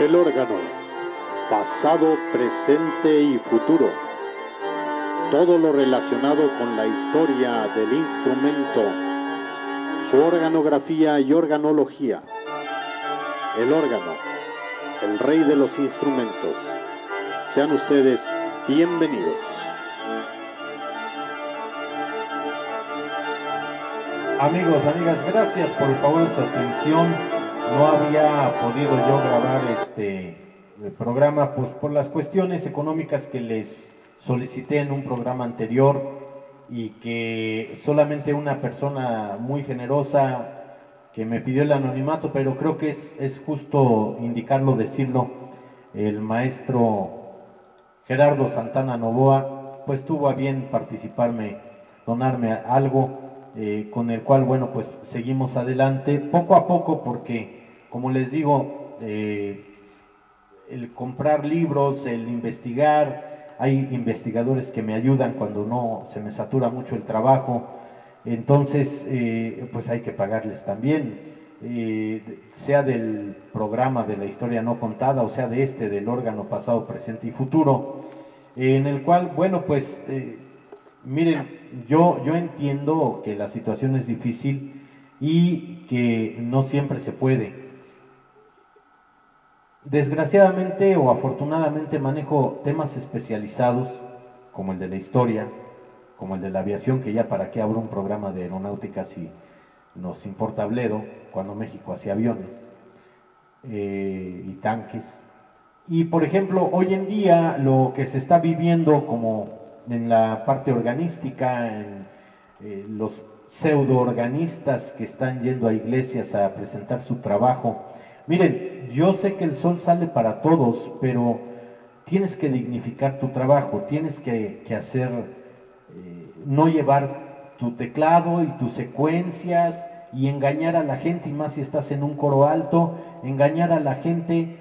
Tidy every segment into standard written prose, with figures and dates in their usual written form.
El órgano, pasado, presente y futuro. Todo lo relacionado con la historia del instrumento, su organografía y organología. El órgano, el rey de los instrumentos. Sean ustedes bienvenidos. Amigos, amigas, gracias por el favor de su atención. No había podido yo grabar este programa pues, por las cuestiones económicas que les solicité en un programa anterior y que solamente una persona muy generosa que me pidió el anonimato, pero creo que es justo indicarlo, decirlo, el maestro Gerardo Santana Novoa, pues tuvo a bien participarme, donarme algo. Con el cual, bueno, pues seguimos adelante poco a poco porque, como les digo, el comprar libros, el investigar, hay investigadores que me ayudan cuando no se me satura mucho el trabajo, entonces, pues hay que pagarles también, sea del programa de la historia no contada, o sea de del órgano pasado, presente y futuro, en el cual, bueno, pues... miren, yo entiendo que la situación es difícil y que no siempre se puede. Desgraciadamente o afortunadamente manejo temas especializados como el de la historia, como el de la aviación, que ya para qué abro un programa de aeronáutica si nos importa bledo, cuando México hacía aviones y tanques. Y por ejemplo, hoy en día lo que se está viviendo como en la parte organística, en los pseudo-organistas que están yendo a iglesias a presentar su trabajo. Miren, yo sé que el sol sale para todos, pero tienes que dignificar tu trabajo, tienes que hacer, no llevar tu teclado y tus secuencias y engañar a la gente, y más si estás en un coro alto, engañar a la gente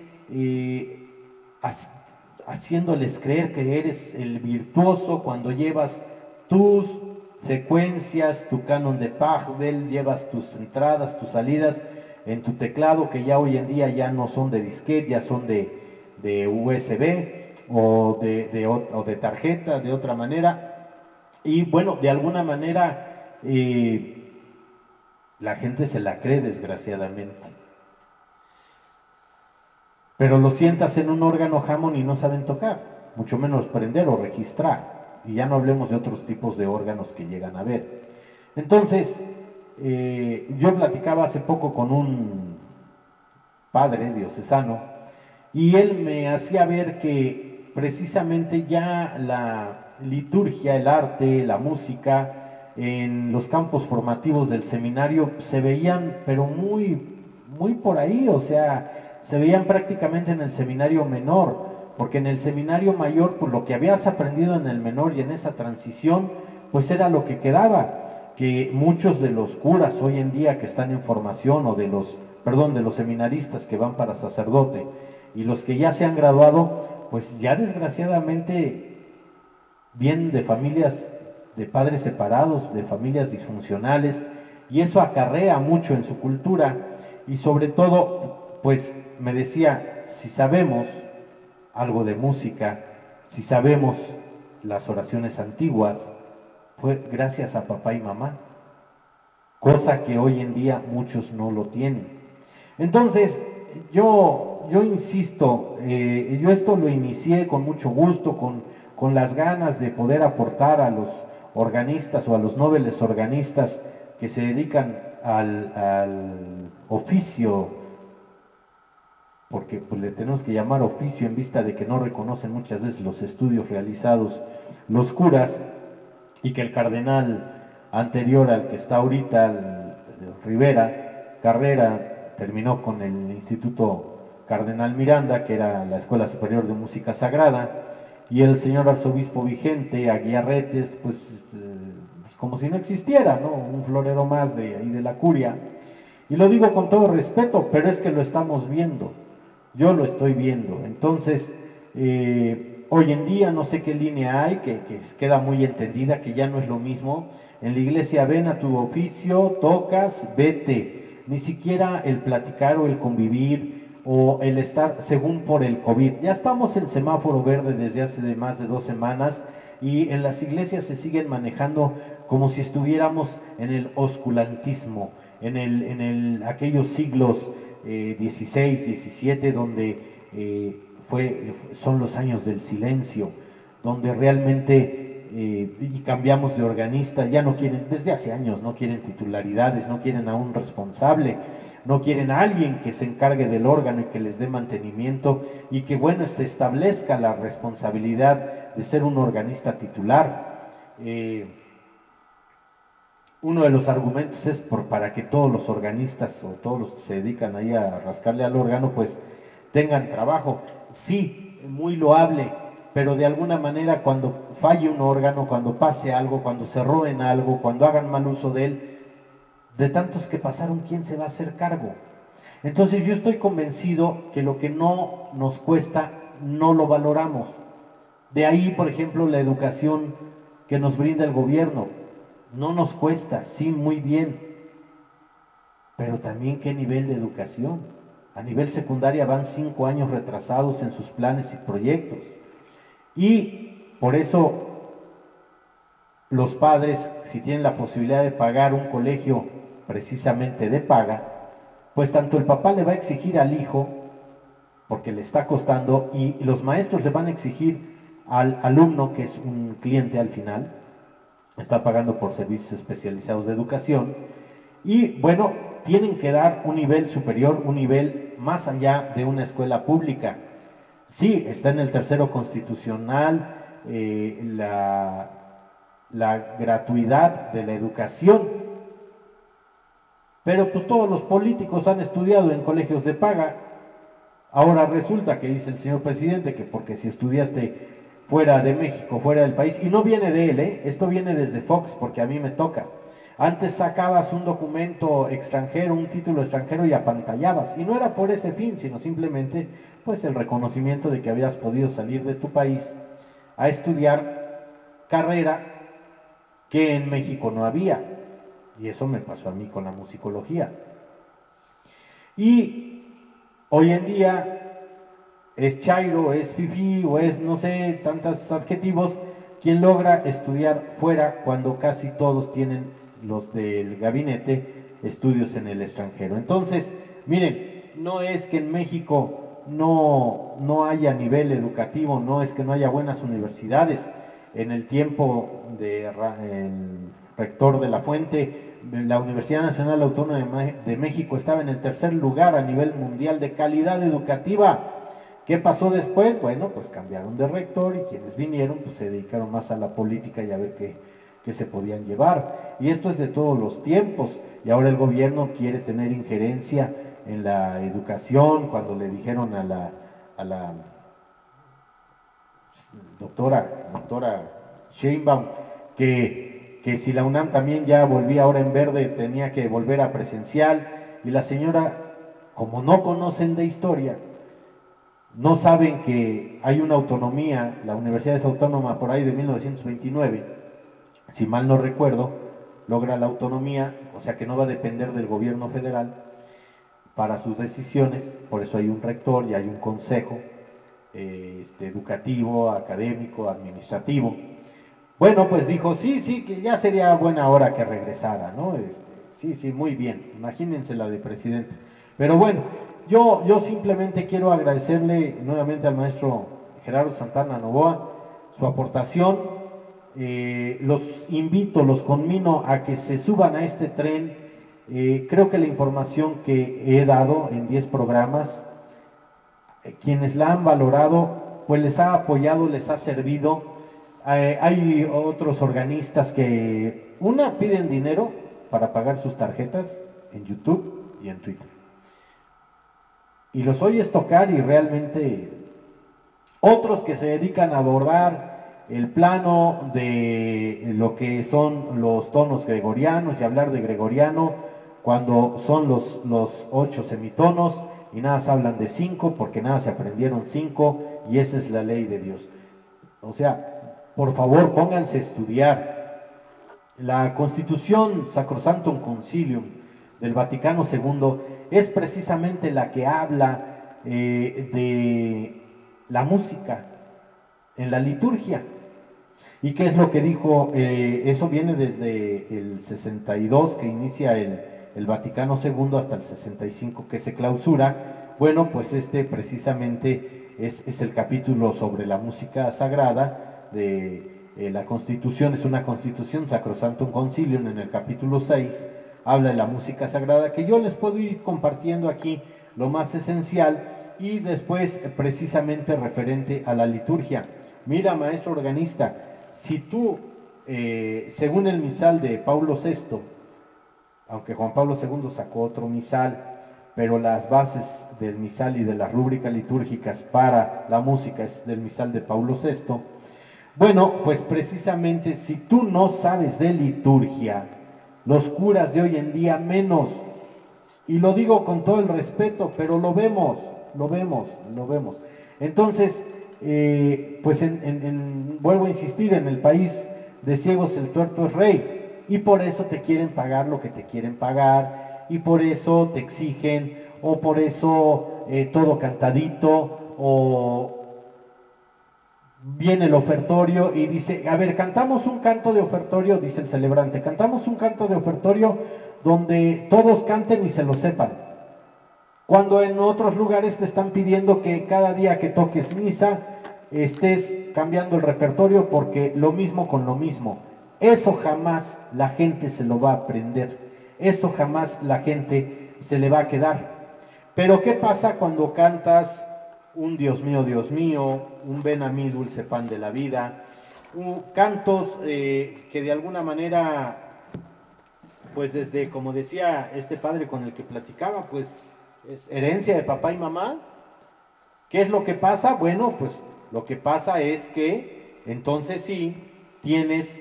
haciéndoles creer que eres el virtuoso cuando llevas tus secuencias, tu canon de Pachelbel, llevas tus entradas, tus salidas en tu teclado, que ya hoy en día ya no son de disquete, ya son de USB o de tarjeta, de otra manera. Y bueno, de alguna manera la gente se la cree, desgraciadamente. Pero lo sientas en un órgano Hammond y no saben tocar, mucho menos prender o registrar. Y ya no hablemos de otros tipos de órganos que llegan a ver. Entonces, yo platicaba hace poco con un padre diocesano y él me hacía ver que precisamente ya la liturgia, el arte, la música, en los campos formativos del seminario se veían, pero muy por ahí, o sea, se veían prácticamente en el seminario menor, porque en el seminario mayor, pues lo que habías aprendido en el menor y en esa transición, pues era lo que quedaba, que muchos de los curas hoy en día que están en formación, o de los, perdón, de los seminaristas que van para sacerdote, y los que ya se han graduado, pues ya desgraciadamente vienen de familias de padres separados, de familias disfuncionales, y eso acarrea mucho en su cultura, y sobre todo, pues me decía, si sabemos algo de música, si sabemos las oraciones antiguas, fue gracias a papá y mamá, cosa que hoy en día muchos no lo tienen. Entonces, yo insisto, yo esto lo inicié con mucho gusto, con las ganas de poder aportar a los organistas o a los nobles organistas que se dedican al oficio, porque pues, le tenemos que llamar oficio en vista de que no reconocen muchas veces los estudios realizados los curas, y que el cardenal anterior al que está ahorita, el Rivera Carrera, terminó con el Instituto Cardenal Miranda, que era la Escuela Superior de Música Sagrada, y el señor arzobispo vigente, Aguiarretes, pues como si no existiera, ¿no? Un florero más de ahí de la curia. Y lo digo con todo respeto, pero es que lo estamos viendo. Yo lo estoy viendo. Entonces, hoy en día no sé qué línea hay, que queda muy entendida, que ya no es lo mismo. En la iglesia ven a tu oficio, tocas, vete. Ni siquiera el platicar o el convivir o el estar, según por el COVID. Ya estamos en semáforo verde desde hace más de 2 semanas y en las iglesias se siguen manejando como si estuviéramos en el oscurantismo, aquellos siglos 16, 17, donde son los años del silencio, donde realmente y cambiamos de organista, ya no quieren, desde hace años no quieren titularidades, no quieren a un responsable, no quieren a alguien que se encargue del órgano y que les dé mantenimiento y que, bueno, se establezca la responsabilidad de ser un organista titular. Uno de los argumentos es para que todos los organistas o todos los que se dedican ahí a rascarle al órgano, pues tengan trabajo. Sí, muy loable, pero de alguna manera cuando falle un órgano, cuando pase algo, cuando se roben algo, cuando hagan mal uso de él, de tantos que pasaron, ¿quién se va a hacer cargo? Entonces yo estoy convencido que lo que no nos cuesta, no lo valoramos. De ahí, por ejemplo, la educación que nos brinda el gobierno. No nos cuesta, sí, muy bien, pero también qué nivel de educación. A nivel secundaria van 5 años retrasados en sus planes y proyectos. Y por eso los padres, si tienen la posibilidad de pagar un colegio precisamente de paga, pues tanto el papá le va a exigir al hijo, porque le está costando, y los maestros le van a exigir al alumno, que es un cliente al final, está pagando por servicios especializados de educación, y bueno, tienen que dar un nivel superior, un nivel más allá de una escuela pública. Sí, está en el tercero constitucional la gratuidad de la educación, pero pues todos los políticos han estudiado en colegios de paga. Ahora resulta que dice el señor presidente que porque si estudiaste fuera de México, fuera del país, y no viene de él, esto viene desde Fox, porque a mí me toca. Antes sacabas un documento extranjero, un título extranjero y apantallabas, y no era por ese fin, sino simplemente pues el reconocimiento de que habías podido salir de tu país a estudiar carrera que en México no había, y eso me pasó a mí con la musicología. Y hoy en día es chairo, es fifí o es no sé, tantos adjetivos, quien logra estudiar fuera cuando casi todos tienen, los del gabinete, estudios en el extranjero. Entonces, miren, no es que en México no haya nivel educativo, no es que no haya buenas universidades. En el tiempo del rector de la Fuente, la Universidad Nacional Autónoma de México estaba en el tercer lugar a nivel mundial de calidad educativa. ¿Qué pasó después? Bueno, pues cambiaron de rector y quienes vinieron pues se dedicaron más a la política y a ver qué se podían llevar. Y esto es de todos los tiempos. Y ahora el gobierno quiere tener injerencia en la educación. Cuando le dijeron a la doctora Sheinbaum que si la UNAM también ya volvía ahora en verde, tenía que volver a presencial. Y la señora, como no conocen de historia, no saben que hay una autonomía, la universidad es autónoma por ahí de 1929, si mal no recuerdo, logra la autonomía, o sea que no va a depender del gobierno federal para sus decisiones, por eso hay un rector y hay un consejo educativo, académico, administrativo. Bueno, pues dijo, sí, que ya sería buena hora que regresara, ¿no? Sí, muy bien, imagínense la de presidente. Pero bueno, yo simplemente quiero agradecerle nuevamente al maestro Gerardo Santana Novoa su aportación. Los invito, los conmino a que se suban a este tren. Creo que la información que he dado en 10 programas, quienes la han valorado, pues les ha apoyado, les ha servido. Hay otros organistas que, piden dinero para pagar sus tarjetas en YouTube y en Twitter. Y los oyes tocar y realmente otros que se dedican a abordar el plano de lo que son los tonos gregorianos y hablar de gregoriano cuando son los 8 semitonos y nada se hablan de 5 porque nada se aprendieron 5 y esa es la ley de Dios. O sea, por favor, pónganse a estudiar. La Constitución Sacrosanctum Concilium del Vaticano II es precisamente la que habla de la música en la liturgia. ¿Y qué es lo que dijo? Eso viene desde el 62, que inicia el Vaticano II, hasta el 65, que se clausura. Bueno, pues este precisamente es el capítulo sobre la música sagrada de la Constitución. Es una Constitución, Sacrosanctum Concilium, en el capítulo 6, habla de la música sagrada, que yo les puedo ir compartiendo aquí lo más esencial, y después precisamente referente a la liturgia. Mira, maestro organista, si tú, según el misal de Paulo VI, aunque Juan Pablo II sacó otro misal, pero las bases del misal y de las rúbricas litúrgicas para la música es del misal de Paulo VI, bueno, pues precisamente si tú no sabes de liturgia, los curas de hoy en día menos, y lo digo con todo el respeto, pero lo vemos. Entonces, pues vuelvo a insistir, en el país de ciegos el tuerto es rey, y por eso te quieren pagar lo que te quieren pagar, y por eso te exigen, o por eso todo cantadito, o viene el ofertorio y dice, a ver, cantamos un canto de ofertorio, dice el celebrante, cantamos un canto de ofertorio donde todos canten y se lo sepan. Cuando en otros lugares te están pidiendo que cada día que toques misa estés cambiando el repertorio, porque lo mismo con lo mismo. Eso jamás la gente se lo va a aprender, eso jamás la gente se le va a quedar. Pero ¿qué pasa cuando cantas un Dios mío, un ven a mí dulce pan de la vida, cantos que de alguna manera, pues desde, como decía este padre con el que platicaba, pues es herencia de papá y mamá? ¿Qué es lo que pasa? Bueno, pues lo que pasa es que entonces sí tienes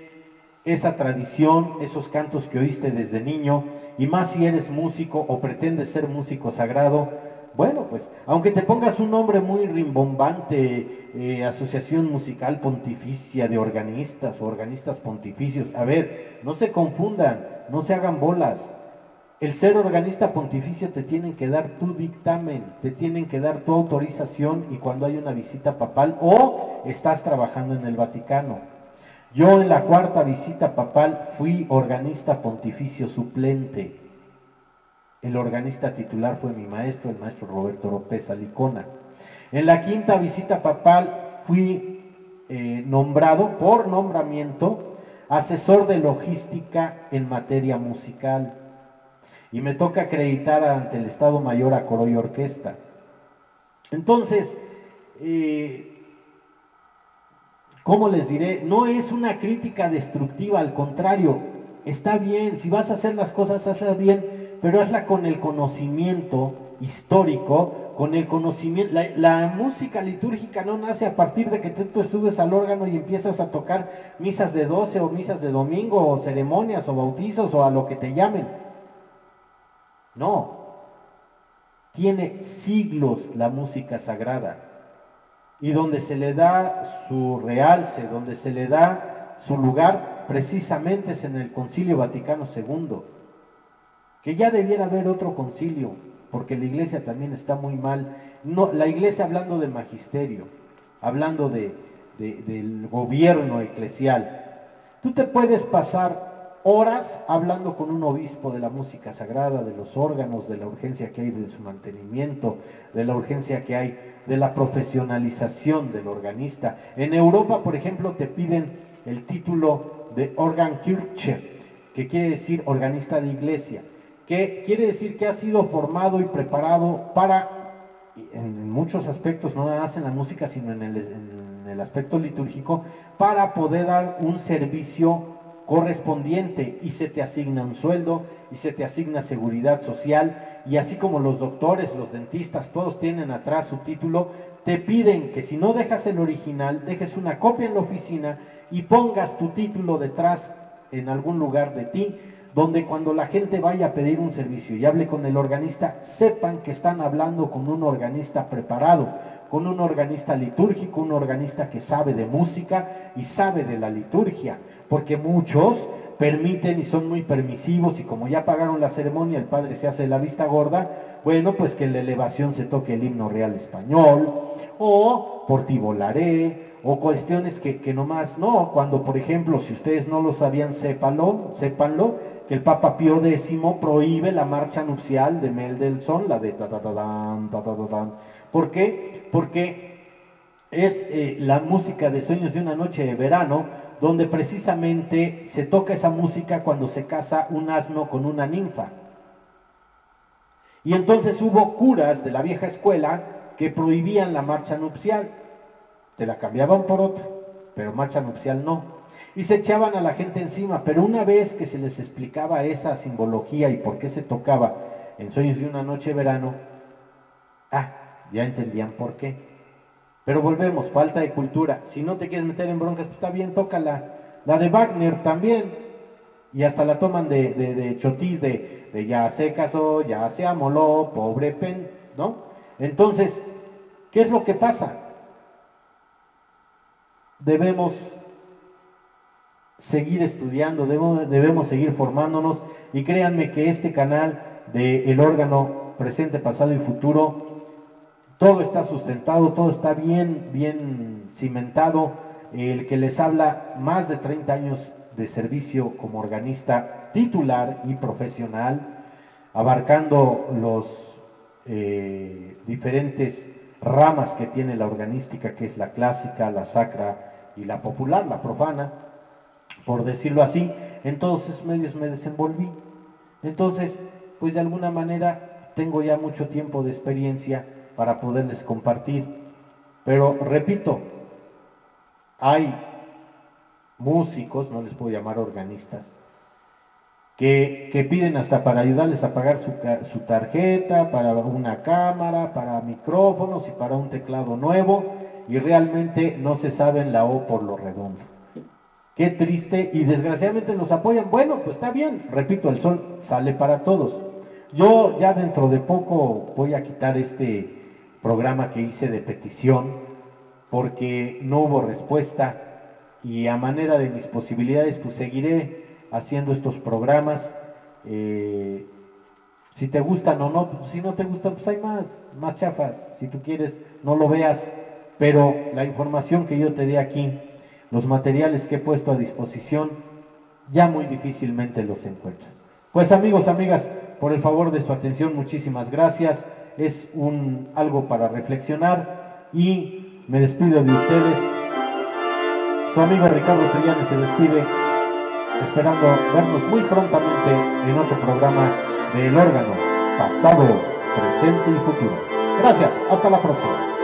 esa tradición, esos cantos que oíste desde niño, y más si eres músico o pretendes ser músico sagrado. Bueno, pues aunque te pongas un nombre muy rimbombante, Asociación Musical Pontificia de Organistas o Organistas Pontificios, a ver, no se confundan, no se hagan bolas. El ser organista pontificio te tienen que dar tu dictamen, te tienen que dar tu autorización, y cuando hay una visita papal o estás trabajando en el Vaticano. Yo en la 4ª visita papal fui organista pontificio suplente. El organista titular fue mi maestro, el maestro Roberto Oropeza Licona. En la 5ª visita papal fui nombrado por nombramiento asesor de logística en materia musical, y me toca acreditar ante el Estado Mayor a coro y orquesta. Entonces, ¿cómo les diré? No es una crítica destructiva, al contrario, está bien, si vas a hacer las cosas, hazlas bien, pero hazla con el conocimiento histórico, con el conocimiento. La música litúrgica no nace a partir de que tú te subes al órgano y empiezas a tocar misas de 12 o misas de domingo o ceremonias o bautizos o a lo que te llamen. No, tiene siglos la música sagrada, y donde se le da su realce, donde se le da su lugar, precisamente es en el Concilio Vaticano II, que ya debiera haber otro concilio, porque la iglesia también está muy mal. No, la iglesia, hablando de magisterio, hablando del gobierno eclesial, tú te puedes pasar horas hablando con un obispo de la música sagrada, de los órganos, de la urgencia que hay de su mantenimiento, de la urgencia que hay de la profesionalización del organista. En Europa, por ejemplo, te piden el título de Organkirche, que quiere decir organista de iglesia, que quiere decir que ha sido formado y preparado para, en muchos aspectos, no nada más en la música, sino en el aspecto litúrgico, para poder dar un servicio correspondiente, y se te asigna un sueldo y se te asigna seguridad social, y así como los doctores, los dentistas, todos tienen atrás su título, te piden que si no dejas el original, dejes una copia en la oficina y pongas tu título detrás en algún lugar de ti, donde cuando la gente vaya a pedir un servicio y hable con el organista, sepan que están hablando con un organista preparado, con un organista litúrgico, un organista que sabe de música y sabe de la liturgia, porque muchos permiten y son muy permisivos, y como ya pagaron la ceremonia, el padre se hace la vista gorda, bueno, pues que en la elevación se toque el himno real español, o por ti volaré, o cuestiones que nomás, no, cuando por ejemplo, si ustedes no lo sabían, sépanlo, que el Papa Pío X prohíbe la marcha nupcial de Mendelssohn, la de ta ta ta dan, ta ta ta dan. ¿Por qué? Porque es la música de Sueños de una noche de verano, donde precisamente se toca esa música cuando se casa un asno con una ninfa. Y entonces hubo curas de la vieja escuela que prohibían la marcha nupcial, te la cambiaban por otra, pero marcha nupcial no. Y se echaban a la gente encima, pero una vez que se les explicaba esa simbología y por qué se tocaba en Sueños de una noche de verano, ya entendían por qué. Pero volvemos, falta de cultura. Si no te quieres meter en broncas, pues está bien, tócala. La de Wagner también. Y hasta la toman de chotis, de ya se casó, ya se amoló, pobre pen, ¿no? Entonces, ¿qué es lo que pasa? Debemos seguir estudiando, debemos seguir formándonos, y créanme que este canal de El Órgano Presente, Pasado y Futuro, todo está sustentado, todo está bien cimentado. El que les habla, más de 30 años de servicio como organista titular y profesional, abarcando los diferentes ramas que tiene la organística, que es la clásica, la sacra y la popular, la profana, por decirlo así. En todos esos medios me desenvolví. Entonces, pues de alguna manera tengo ya mucho tiempo de experiencia para poderles compartir. Pero repito, hay músicos, no les puedo llamar organistas, que piden hasta para ayudarles a pagar su tarjeta, para una cámara, para micrófonos y para un teclado nuevo, y realmente no se saben la O por lo redondo. Qué triste, y desgraciadamente los apoyan. Bueno, pues está bien, repito, el sol sale para todos. Yo ya dentro de poco voy a quitar este programa que hice de petición, porque no hubo respuesta, y a manera de mis posibilidades pues seguiré haciendo estos programas. Si te gustan o no, pues, si no te gustan, pues hay más chafas, si tú quieres no lo veas, pero la información que yo te dé aquí, los materiales que he puesto a disposición, ya muy difícilmente los encuentras. Pues amigos, amigas, por el favor de su atención, muchísimas gracias. Es algo para reflexionar, y me despido de ustedes. Su amigo Ricardo Trillanes se despide, esperando vernos muy prontamente en otro programa de El Órgano, Pasado, Presente y Futuro. Gracias, hasta la próxima.